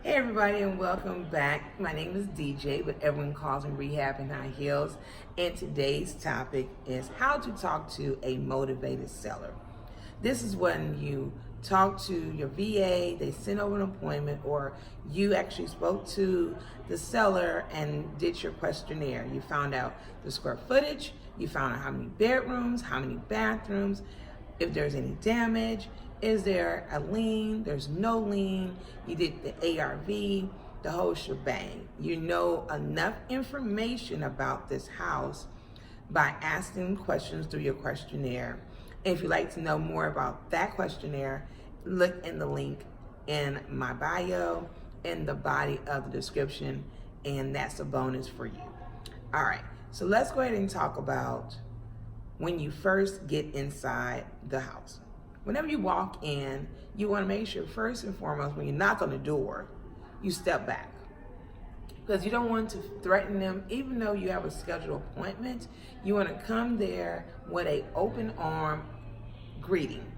Hey everybody, and welcome back. My name is DJ, but everyone calls me Rehab in High Heels. And today's topic is how to talk to a motivated seller. This is when you talk to your VA, they send over an appointment, or you actually spoke to the seller and did your questionnaire. You found out the square footage, you found out how many bedrooms, how many bathrooms, if there's any damage. Is there a lien? There's no lien. You did the ARV, the whole shebang. You know enough information about this house by asking questions through your questionnaire. And if you'd like to know more about that questionnaire, look in the link in my bio, in the body of the description, and that's a bonus for you. All right, so let's go ahead and talk about when you first get inside the house. Whenever you walk in, you want to make sure, first and foremost, when you knock on the door, you step back. Because you don't want to threaten them, even though you have a scheduled appointment. You want to come there with an open arm greeting.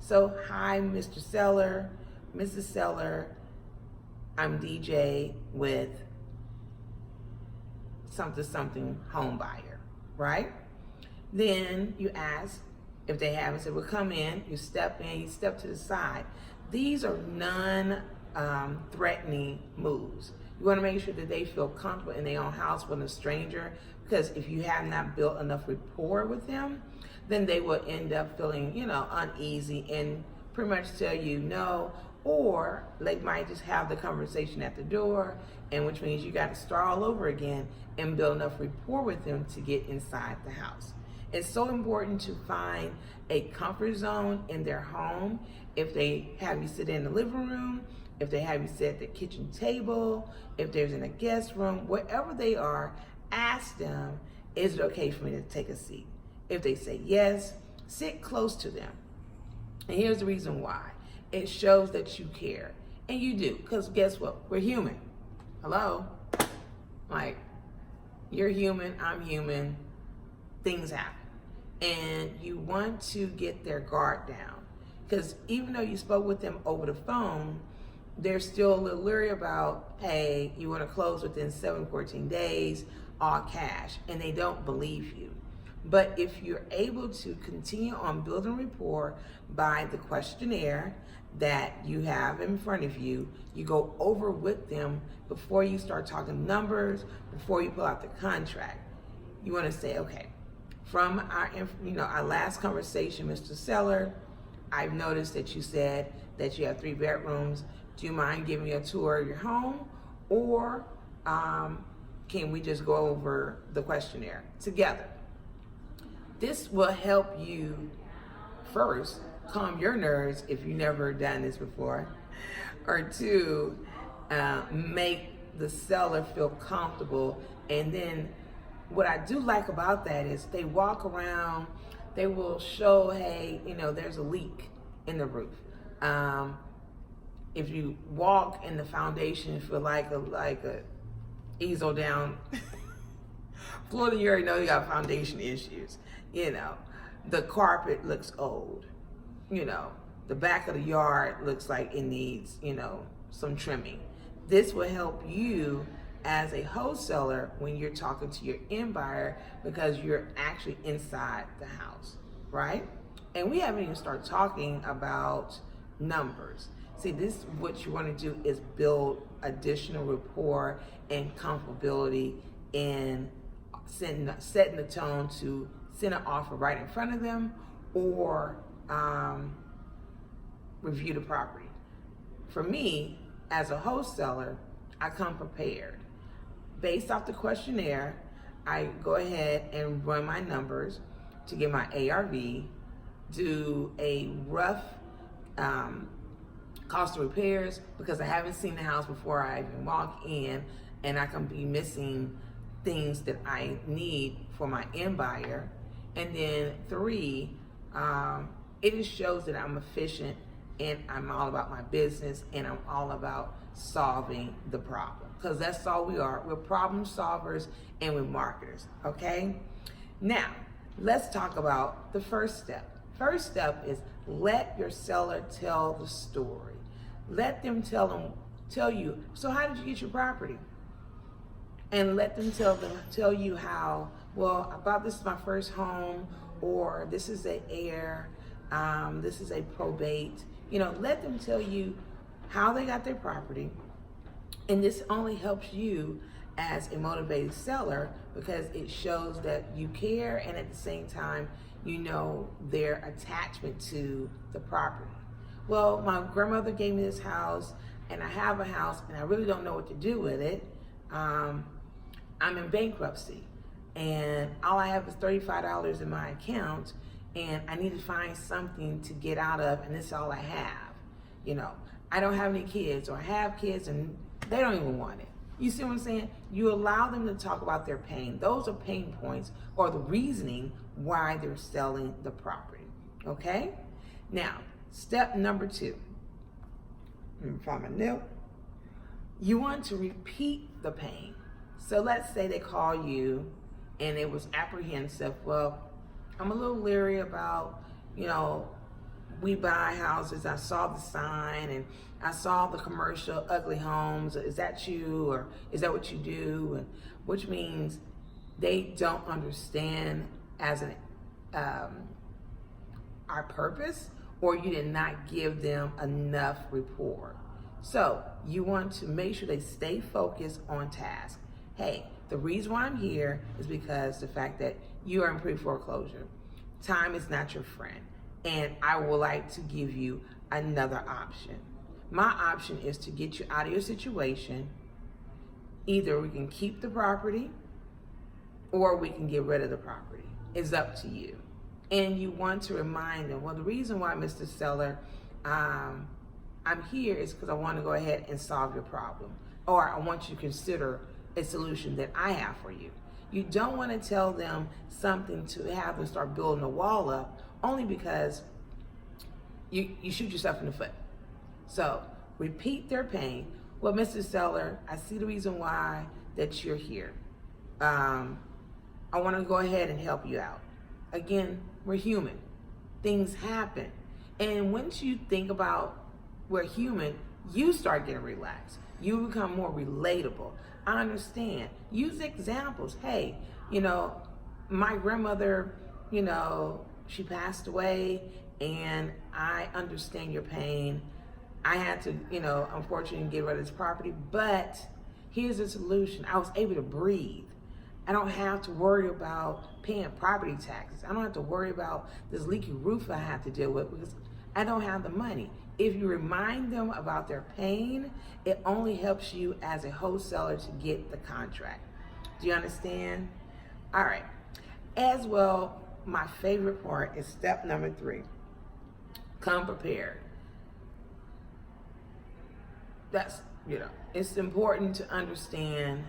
So, hi, Mr. Seller, Mrs. Seller, I'm DJ with something home buyer, right? Then you ask, if they haven't said, well, come in, you step to the side. These are non-threatening moves. You want to make sure that they feel comfortable in their own house with a stranger, because if you have not built enough rapport with them, then they will end up feeling, uneasy and pretty much tell you no, or they might just have the conversation at the door, and which means you got to start all over again and build enough rapport with them to get inside the house. It's so important to find a comfort zone in their home. If they have you sit in the living room, if they have you sit at the kitchen table, if there's in a guest room, wherever they are, ask them, is it okay for me to take a seat? If they say yes, sit close to them. And here's the reason why. It shows that you care. And you do, because guess what? We're human. Hello? Like, you're human, I'm human, things happen. And you want to get their guard down, because even though you spoke with them over the phone, they're still a little leery about, hey, you want to close within 14 days, all cash, and they don't believe you. But if you're able to continue on building rapport by the questionnaire that you have in front of you, you go over with them before you start talking numbers, before you pull out the contract. You want to say, okay, from our last conversation, Mr. Seller, I've noticed that you said that you have 3 bedrooms. Do you mind giving me a tour of your home? Or can we just go over the questionnaire together? This will help you, first, calm your nerves if you've never done this before, or 2, make the seller feel comfortable. And then what I do like about that is they walk around, they will show, hey, there's a leak in the roof. If you walk in the foundation, feel like a easel down floor, then you already know you got foundation issues. The carpet looks old. The back of the yard looks like it needs, some trimming. This will help you as a wholesaler when you're talking to your end buyer, because you're actually inside the house, right? And we haven't even started talking about numbers. See, this, what you want to do is build additional rapport and comfortability in setting the tone to send an offer right in front of them, or review the property. For me, as a wholesaler, I come prepared. Based off the questionnaire, I go ahead and run my numbers to get my ARV, do a rough cost of repairs, because I haven't seen the house before I even walk in, and I can be missing things that I need for my end buyer. And then 3, it just shows that I'm efficient and I'm all about my business and I'm all about solving the problem, because that's all we are. We're problem solvers and we're marketers, okay? Now, let's talk about the first step. First step is let your seller tell the story. Let them tell you, so how did you get your property? And let them tell you how, well, I thought this is my first home, or this is a heir, this is a probate. Let them tell you how they got their property. And this only helps you as a motivated seller because it shows that you care, and at the same time, their attachment to the property. Well, my grandmother gave me this house, and I have a house, and I really don't know what to do with it. I'm in bankruptcy, and all I have is $35 in my account, and I need to find something to get out of, and this is all I have. I don't have any kids, or I have kids, and they don't even want it. You see what I'm saying? You allow them to talk about their pain. Those are pain points, or the reasoning why they're selling the property. Okay? Now, step number 2. Let me find my note. You want to repeat the pain. So let's say they call you and it was apprehensive. Well, I'm a little leery about, we buy houses. I saw the sign and I saw the commercial ugly homes. Is that you, or is that what you do? And which means they don't understand as our purpose, or you did not give them enough rapport. So you want to make sure they stay focused on task. Hey, the reason why I'm here is because the fact that you are in pre-foreclosure. Time is not your friend, and I would like to give you another option. My option is to get you out of your situation. Either we can keep the property or we can get rid of the property. It's up to you. And you want to remind them, well, the reason why, Mr. Seller, I'm here is because I want to go ahead and solve your problem, or I want you to consider a solution that I have for you. You don't want to tell them something to have them start building a wall up, only because you shoot yourself in the foot. So repeat their pain. Well, Mr. Seller, I see the reason why that you're here. I want to go ahead and help you out. Again, we're human. Things happen. And once you think about we're human, you start getting relaxed. You become more relatable. I understand. Use examples. Hey, my grandmother, she passed away, and I understand your pain. I had to, unfortunately get rid of this property, but here's the solution. I was able to breathe. I don't have to worry about paying property taxes. I don't have to worry about this leaky roof I have to deal with because I don't have the money. If you remind them about their pain, it only helps you as a wholesaler to get the contract. Do you understand? All right. As well, my favorite part is step number 3. Come prepared. That's, it's important to understand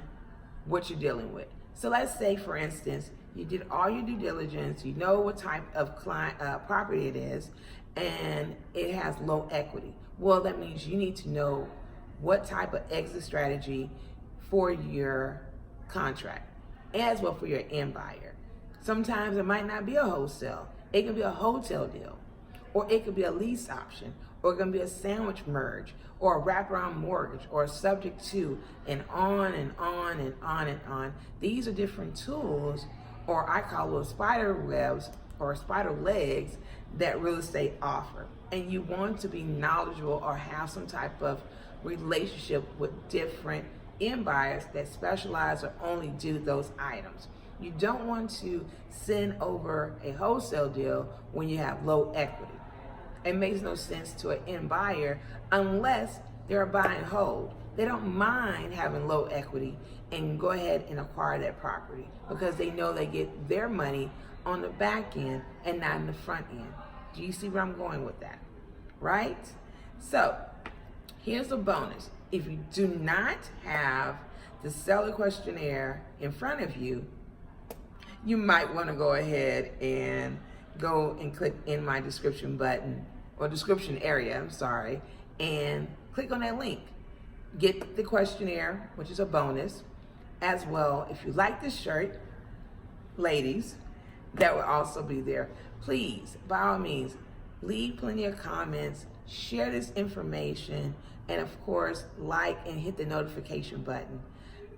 what you're dealing with. So let's say, for instance, you did all your due diligence, you know what type of property it is, and it has low equity. Well, that means you need to know what type of exit strategy for your contract, as well for your end buyer. Sometimes it might not be a wholesale. It can be a hotel deal, or it could be a lease option, or it can be a sandwich merge, or a wraparound mortgage, or a subject to, and on and on and on and on. These are different tools, or I call those spider webs or spider legs that real estate offer. And you want to be knowledgeable or have some type of relationship with different end buyers that specialize or only do those items. You don't want to send over a wholesale deal when you have low equity. It makes no sense to an end buyer unless they're a buy and hold. They don't mind having low equity and go ahead and acquire that property because they know they get their money on the back end and not in the front end. Do you see where I'm going with that? Right? So here's a bonus. If you do not have the seller questionnaire in front of you, you might want to go ahead and go and click in my description button, or description area, I'm sorry, and click on that link. Get the questionnaire, which is a bonus. As well, if you like this shirt, ladies, that will also be there. Please, by all means, leave plenty of comments, share this information, And of course, like and hit the notification button.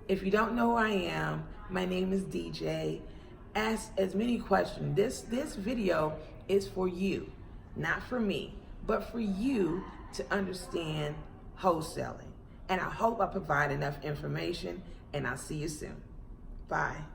If you don't know who I am, my name is DJ. Ask as many questions. This video is for you, not for me, but for you to understand wholesaling. And I hope I provide enough information, and I'll see you soon. Bye.